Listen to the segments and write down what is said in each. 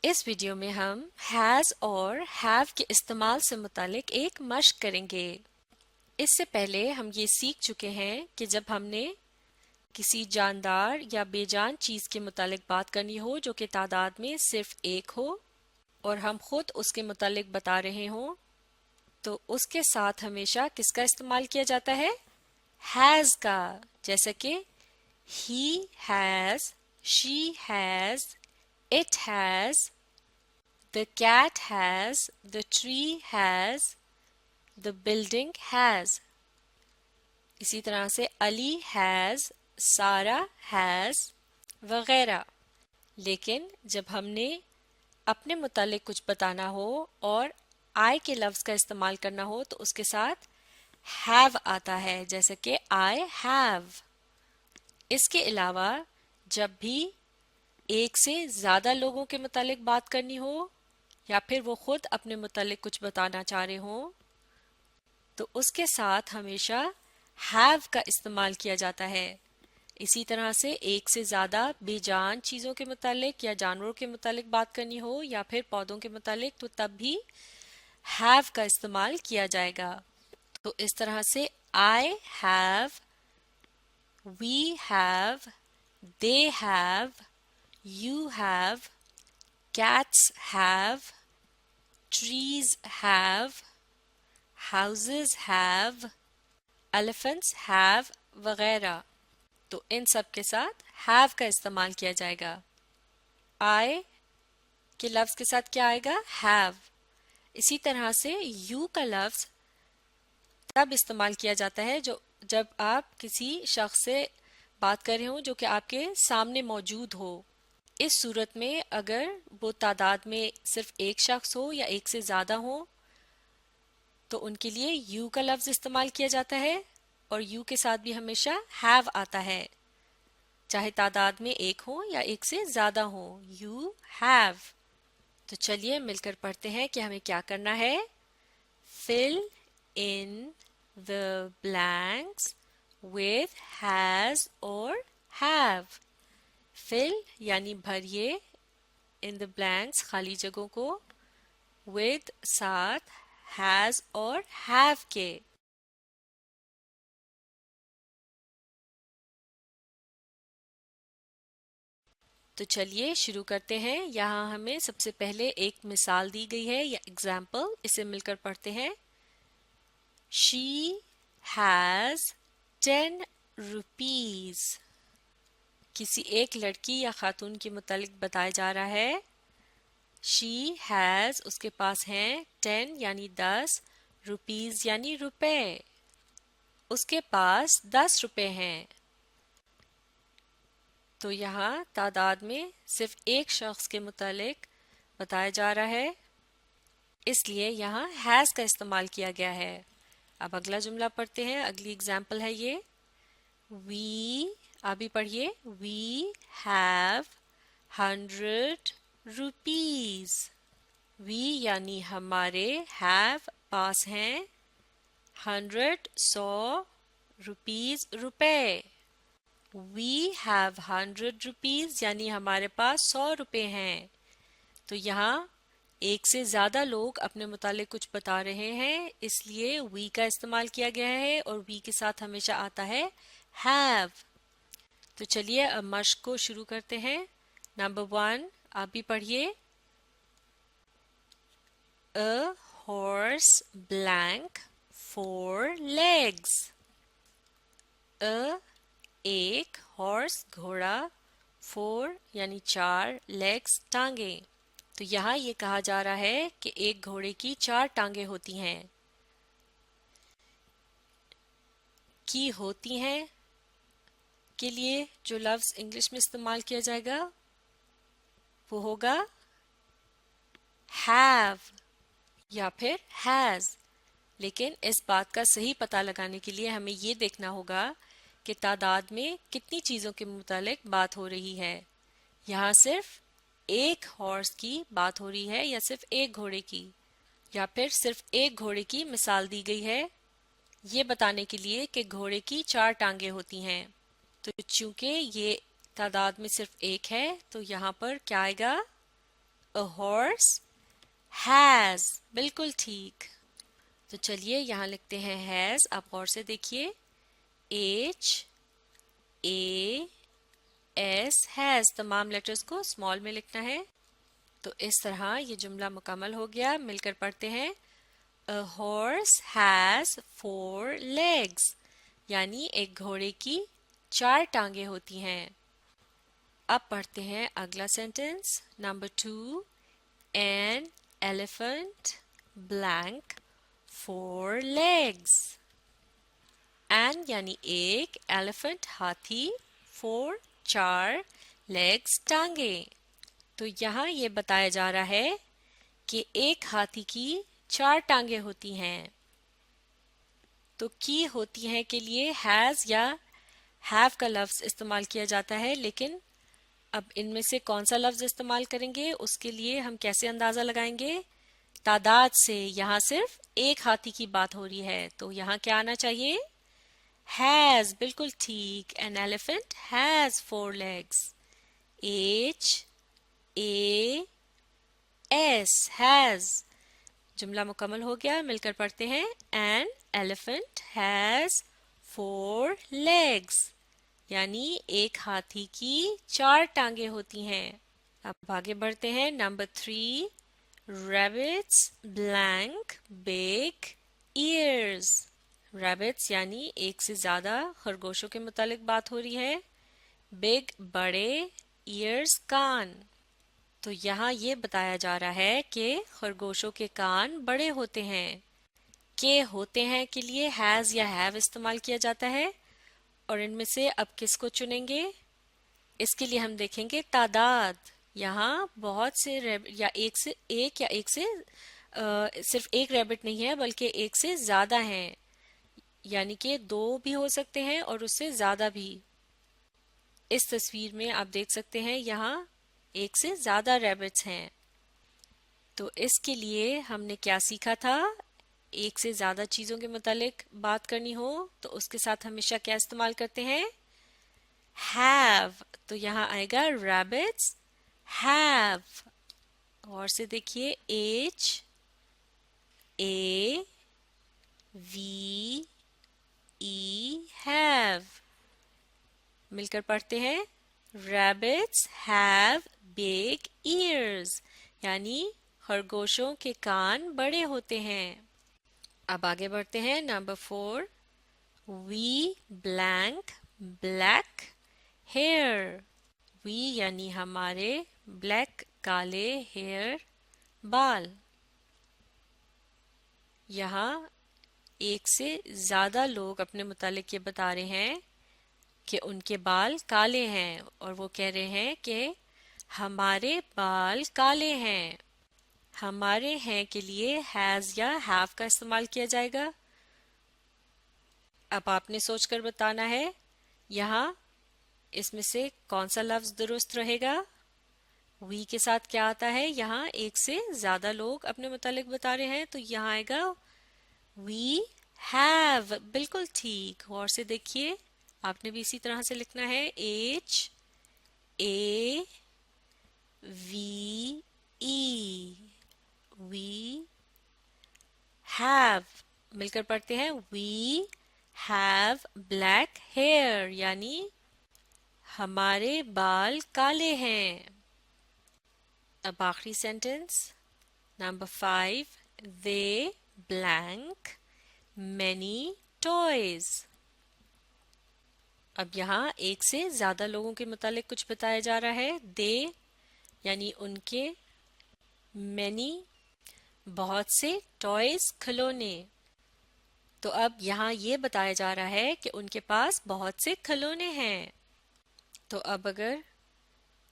اس video میں ہم has اور have کے استعمال سے متعلق ایک مشق کریں گے۔ اس سے پہلے ہم یہ سیکھ چکے ہیں کہ جب ہم نے کسی جاندار یا بے جان چیز کے متعلق بات کرنی ہو جو کہ تعداد میں صرف ایک ہو اور ہم خود اس کے متعلق بتا رہے ہوں تو اس کے ساتھ ہمیشہ کس کا استعمال کیا جاتا ہے؟ has کا، جیسا کہ he has، she has، it has، the cat has، the tree has، the building has۔ اسی طرح سے علی has، سارا has وغیرہ۔ لیکن جب ہم نے اپنے متعلق کچھ بتانا ہو اور I کے لفظ کا استعمال کرنا ہو تو اس کے ساتھ have آتا ہے، جیسا کہ I have۔ اس کے علاوہ جب بھی ایک سے زیادہ لوگوں کے متعلق بات کرنی ہو یا پھر وہ خود اپنے متعلق کچھ بتانا چاہ رہے ہوں تو اس کے ساتھ ہمیشہ have کا استعمال کیا جاتا ہے۔ اسی طرح سے ایک سے زیادہ بے جان چیزوں کے متعلق یا جانوروں کے متعلق بات کرنی ہو یا پھر پودوں کے متعلق تو تب بھی have کا استعمال کیا جائے گا۔ تو اس طرح سے I have، we have، they have، you have، cats have، trees have، houses have، elephants have وغیرہ۔ تو ان سب کے ساتھ have کا استعمال کیا جائے گا۔ I کے لفظ کے ساتھ کیا آئے گا؟ have۔ اسی طرح سے you کا لفظ تب استعمال کیا جاتا ہے جب آپ کسی شخص سے بات کر رہے ہوں جو کہ آپ کے سامنے موجود ہو۔ اس صورت میں اگر وہ تعداد میں صرف ایک شخص ہو یا ایک سے زیادہ ہو تو ان کے لیے you کا لفظ استعمال کیا جاتا ہے اور you کے ساتھ بھی ہمیشہ have آتا ہے، چاہے تعداد میں ایک ہو یا ایک سے زیادہ ہو۔ you have۔ تو چلیے مل کر پڑھتے ہیں کہ ہمیں کیا کرنا ہے۔ fill in the blanks with has اور have۔ fill یعنی بھریے in the blanks خالی جگہوں کو with ساتھ has اور have کے۔ تو چلیے شروع کرتے ہیں۔ یہاں ہمیں سب سے پہلے ایک مثال دی گئی ہے یا ایگزامپل، اسے مل کر پڑھتے ہیں۔ She has 10 rupees۔ کسی ایک لڑکی یا خاتون کے متعلق بتایا جا رہا ہے۔ She has، اس کے پاس ہیں 10 یعنی 10، روپیز یعنی روپے، اس کے پاس 10 روپے ہیں۔ تو یہاں تعداد میں صرف ایک شخص کے متعلق بتایا جا رہا ہے، اس لیے یہاں has کا استعمال کیا گیا ہے۔ اب اگلا جملہ پڑھتے ہیں، اگلی اگزامپل ہے یہ۔ We، آپ بھی پڑھیے، we have 100 rupees۔ we یعنی ہمارے، have پاس ہیں، 100 روپیز روپے۔ We have 100 rupees یعنی ہمارے پاس 100 روپے ہیں۔ تو یہاں ایک سے زیادہ لوگ اپنے متعلق کچھ بتا رہے ہیں، اس لیے we کا استعمال کیا گیا ہے اور we کے ساتھ ہمیشہ آتا ہے have۔ تو چلیے اب مشق کو شروع کرتے ہیں۔ نمبر 1، آپ بھی پڑھیے۔ A horse blank 4 legs۔ A ایک، ہارس گھوڑا، 4 یعنی 4 لیگز ٹانگیں۔ تو یہاں یہ کہا جا رہا ہے کہ ایک گھوڑے کی 4 ٹانگیں ہوتی ہیں۔ کی ہوتی ہیں کے لیے جو لفظ انگلش میں استعمال کیا جائے گا وہ ہوگا have یا پھر has۔ لیکن اس بات کا صحیح پتہ لگانے کے لیے ہمیں یہ دیکھنا ہوگا کہ تعداد میں کتنی چیزوں کے متعلق بات ہو رہی ہے۔ یہاں صرف ایک ہارس کی بات ہو رہی ہے یا صرف ایک گھوڑے کی، یا پھر صرف ایک گھوڑے کی مثال دی گئی ہے یہ بتانے کے لیے کہ گھوڑے کی 4 ٹانگیں ہوتی ہیں۔ تو چونکہ یہ تعداد میں صرف ایک ہے تو یہاں پر کیا آئے گا؟ A horse has. بالکل ٹھیک. تو چلیے یہاں لکھتے ہیں has. آپ غور سے دیکھیے. H A S has. تمام لیٹرز کو اسمال میں لکھنا ہے. تو اس طرح یہ جملہ مکمل ہو گیا. مل کر پڑھتے ہیں. A horse has 4 legs. یعنی ایک گھوڑے کی 4 ٹانگیں ہوتی ہیں. اب پڑھتے ہیں اگلا sentence. Number 2. An elephant blank 4 legs. An یعنی ایک, elephant ہاتھی, 4 4 legs ٹانگیں. تو یہاں یہ بتایا جا رہا ہے کہ ایک ہاتھی کی 4 ٹانگیں ہوتی ہیں. تو کی ہوتی ہیں کے لیے has یا have کا لفظ استعمال کیا جاتا ہے, لیکن اب ان میں سے کون سا لفظ استعمال کریں گے اس کے لیے ہم کیسے اندازہ لگائیں گے؟ تعداد سے. یہاں صرف ایک ہاتھی کی بات ہو رہی ہے, تو یہاں کیا آنا چاہیے؟ has. بالکل ٹھیک. An elephant has 4 legs. H A S has. جملہ مکمل ہو گیا. مل کر پڑھتے ہیں. An elephant has 4 legs. یعنی ایک ہاتھی کی 4 ٹانگیں ہوتی ہیں. اب آگے بڑھتے ہیں. Number 3. Rabbits blank big ears. Rabbits یعنی ایک سے زیادہ خرگوشوں کے متعلق بات ہو رہی ہے. big بڑے, ears کان. تو یہاں یہ بتایا جا رہا ہے کہ خرگوشوں کے کان بڑے ہوتے ہیں. کہ ہوتے ہیں کے لیے has یا have استعمال کیا جاتا ہے, اور ان میں سے اب کس کو چنیں گے؟ اس کے لیے ہم دیکھیں گے تعداد. یہاں بہت سے یا ایک سے صرف ایک ریبٹ نہیں ہے بلکہ ایک سے زیادہ ہیں, یعنی کہ 2 بھی ہو سکتے ہیں اور اس سے زیادہ بھی. اس تصویر میں آپ دیکھ سکتے ہیں یہاں ایک سے زیادہ ریبٹس ہیں. تو اس کے لیے ہم نے کیا سیکھا تھا؟ ایک سے زیادہ چیزوں کے متعلق بات کرنی ہو تو اس کے ساتھ ہمیشہ کیا استعمال کرتے ہیں؟ have. تو یہاں آئے گا rabbits have. اور سے دیکھیے H A V E have. مل کر پڑھتے ہیں. Rabbits have big ears. یعنی خرگوشوں کے کان بڑے ہوتے ہیں. اب آگے بڑھتے ہیں. Number 4. We blank black hair. We یعنی ہمارے, black کالے, hair بال. یہاں ایک سے زیادہ لوگ اپنے متعلق یہ بتا رہے ہیں کہ ان کے بال کالے ہیں, اور وہ کہہ رہے ہیں کہ ہمارے بال کالے ہیں. ہمارے ہیں کے لیے has یا have کا استعمال کیا جائے گا. اب آپ نے سوچ کر بتانا ہے یہاں اس میں سے کون سا لفظ درست رہے گا. we کے ساتھ کیا آتا ہے؟ یہاں ایک سے زیادہ لوگ اپنے متعلق بتا رہے ہیں, تو یہاں آئے گا we have. بالکل ٹھیک. غور سے دیکھیے, آپ نے بھی اسی طرح سے لکھنا ہے. H A V E. we have. مل کر پڑھتے ہیں. we have black hair. یعنی ہمارے بال کالے ہیں. اب آخری sentence. Number 5. they blank many toys. اب یہاں ایک سے زیادہ لوگوں کے متعلق کچھ بتایا جا رہا ہے. they یعنی ان کے, many بہت سے, toys کھلونے. تو اب یہاں یہ بتایا جا رہا ہے کہ ان کے پاس بہت سے کھلونے ہیں. تو اب اگر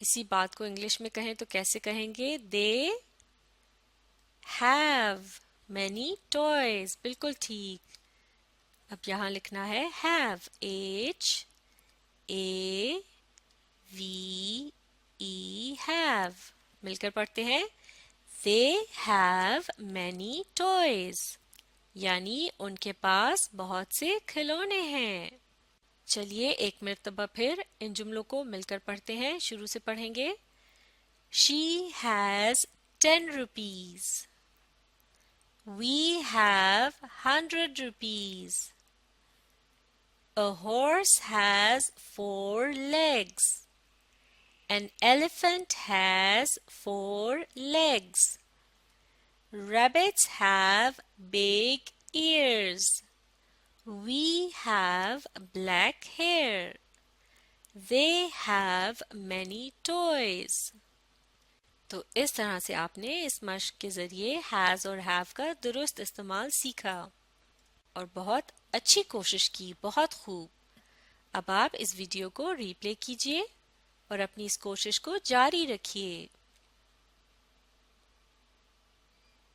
اسی بات کو انگلش میں کہیں تو کیسے کہیں گے؟ they have many toys. بالکل ٹھیک. اب یہاں لکھنا ہے have. H A V E have. مل کر پڑھتے ہیں. they have many toys. یعنی ان کے پاس بہت سے کھلونے ہیں. چلیے ایک مرتبہ پھر ان جملوں کو مل کر پڑھتے ہیں. شروع سے پڑھیں گے. She has 10 rupees. We have 100 rupees. A horse has 4 legs. An elephant has 4 legs. Rabbits have big ears. We have black hair. They have many toys. تو اس طرح سے آپ نے اس مشق کے ذریعے has اور have کا درست استعمال سیکھا اور بہت اچھی کوشش کی، بہت خوب۔ اب آپ اس ویڈیو کو ری پلے کیجئے اور اپنی اس کوشش کو جاری رکھیے۔